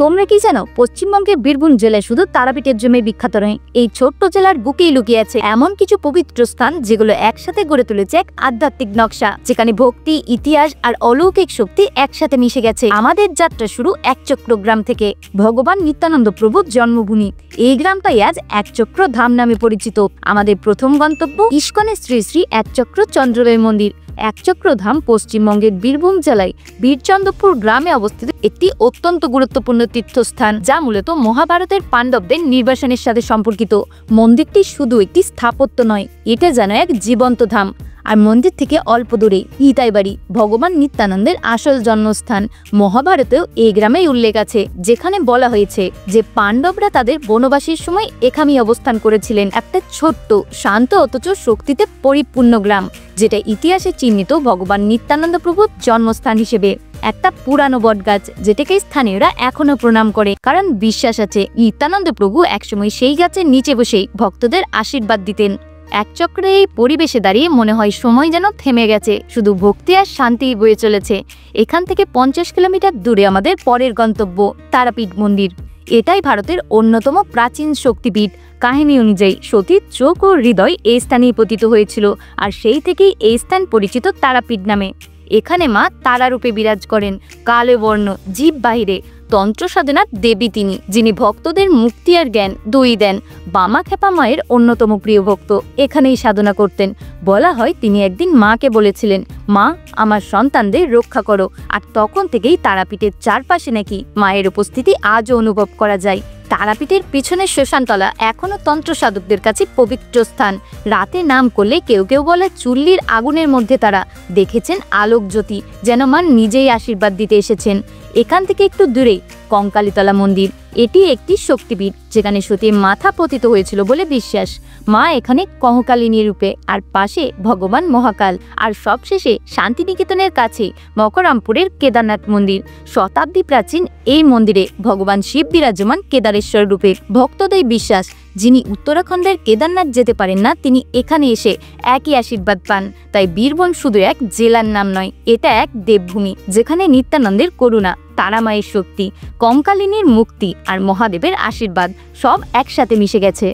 তোমরা কি জানো পশ্চিমবঙ্গের বীরভূম জেলা শুধু তারাপীঠের জন্য বিখ্যাত নয়, এই ছোট্ট জেলার বুকেই লুকিয়ে আছে এমন কিছু পবিত্র স্থান যেগুলো একসাথে গড়ে তুলেছে এক আধ্যাত্মিক নকশা, যেখানে ভক্তি, ইতিহাস আর অলৌকিক শক্তি একসাথে মিশে গেছে। আমাদের যাত্রা শুরু একচক্র গ্রাম থেকে। ভগবান নিত্যানন্দ প্রভুর জন্মভূমি এই গ্রামটাই আজ একচক্র ধাম নামে পরিচিত। আমাদের প্রথম গন্তব্য ইস্কনের শ্রী শ্রী একচক্র চন্দ্রদেব মন্দির। একচক্র ধাম পশ্চিমবঙ্গের বীরভূম জেলায় বীরচন্দ্রপুর গ্রামে অবস্থিত একটি অত্যন্ত গুরুত্বপূর্ণ তীর্থস্থান, যা মূলত মহাভারতের পাণ্ডবদের নির্বাসনের সাথে সম্পর্কিত। মন্দিরটি শুধু একটি স্থাপত্য নয়, এটা যেন এক জীবন্ত ধাম। আর মন্দির থেকে অল্প দূরে ইতাই বাড়ি, ভগবান নিত্যানন্দের আসল জন্মস্থান। মহাভারতেও এই গ্রামেই উল্লেখ আছে, যেখানে বলা হয়েছে যে পাণ্ডবরা তাদের বনবাসের সময় এখানেই অবস্থান করেছিলেন। একটা ছোট্ট, শান্ত অথচ শক্তিতে পরিপূর্ণ গ্রাম, যেটা ইতিহাসে চিহ্নিত ভগবান নিত্যানন্দ প্রভুর জন্মস্থান হিসেবে। একটা পুরানো বটগাছ, যেটাকে স্থানীয়রা এখনো প্রণাম করে, কারণ বিশ্বাস আছে নিত্যানন্দ প্রভু একসময় সেই গাছের নিচে বসেই ভক্তদের আশীর্বাদ দিতেন। একচক্রে এই পরিবেশে দাঁড়িয়ে মনে হয় সময় যেন থেমে গেছে, শুধু ভক্তি আর শান্তি বয়ে চলেছে। এখান থেকে 50 কিলোমিটার দূরে আমাদের পরের গন্তব্য তারাপীঠ মন্দির। এটাই ভারতের অন্যতম প্রাচীন শক্তিপীঠ। কাহিনী অনুযায়ী সতীর চোখ ও হৃদয় এই স্থানেই পতিত হয়েছিল, আর সেই থেকেই এই স্থান পরিচিত তারাপীঠ নামে। এখানে মা তারারূপে বিরাজ করেন, কালো বর্ণ, জীব বাহিরে। তন্ত্র সাধনার দেবী তিনি, যিনি ভক্তদের মুক্তি আর জ্ঞান দুই দেন। বামা খেপা মায়ের অন্যতম প্রিয় ভক্ত এখানেই সাধনা করতেন। বলা হয় তিনি একদিন মাকে বলেছিলেন, মা আমার সন্তানদের রক্ষা করো। আর তখন থেকেই তারাপীঠের চারপাশে নাকি মায়ের উপস্থিতি আজও অনুভব করা যায়। তারাপীঠের পিছনের শ্মশানতলা এখনো তন্ত্র সাধকদের কাছে পবিত্র স্থান। রাতে নাম করলে কেউ কেউ বলে চুল্লির আগুনের মধ্যে তারা দেখেছেন আলোক জ্যোতি, যেন মা নিজেই আশীর্বাদ দিতে এসেছেন। এখান থেকে একটু দূরে কঙ্কালীতলা মন্দির। এটি একটি শক্তিপীঠ, যেখানে সতীর মাথা পতিত হয়েছিল বলে বিশ্বাস। মা এখানে কঙ্কালিনী রূপে, আর পাশে ভগবান মহাকাল। আর সবশেষে শান্তিনিকেতনের কাছে মকরামপুরের কেদারনাথ মন্দির। শতাব্দী প্রাচীন এই মন্দিরে ভগবান শিব বিরাজমান কেদারেশ্বর রূপে। ভক্তদের বিশ্বাস, যিনি উত্তরাখণ্ডের কেদারনাথ যেতে পারেন না, তিনি এখানে এসে একই আশীর্বাদ পান। তাই বীরভূম শুধু এক জেলার নাম নয়, এটা এক দেবভূমি, যেখানে নিত্যানন্দের করুণা, তারামায়ের শক্তি, কঙ্কালিনীর মুক্তি আর মহাদেবের আশীর্বাদ সব একসাথে মিশে গেছে।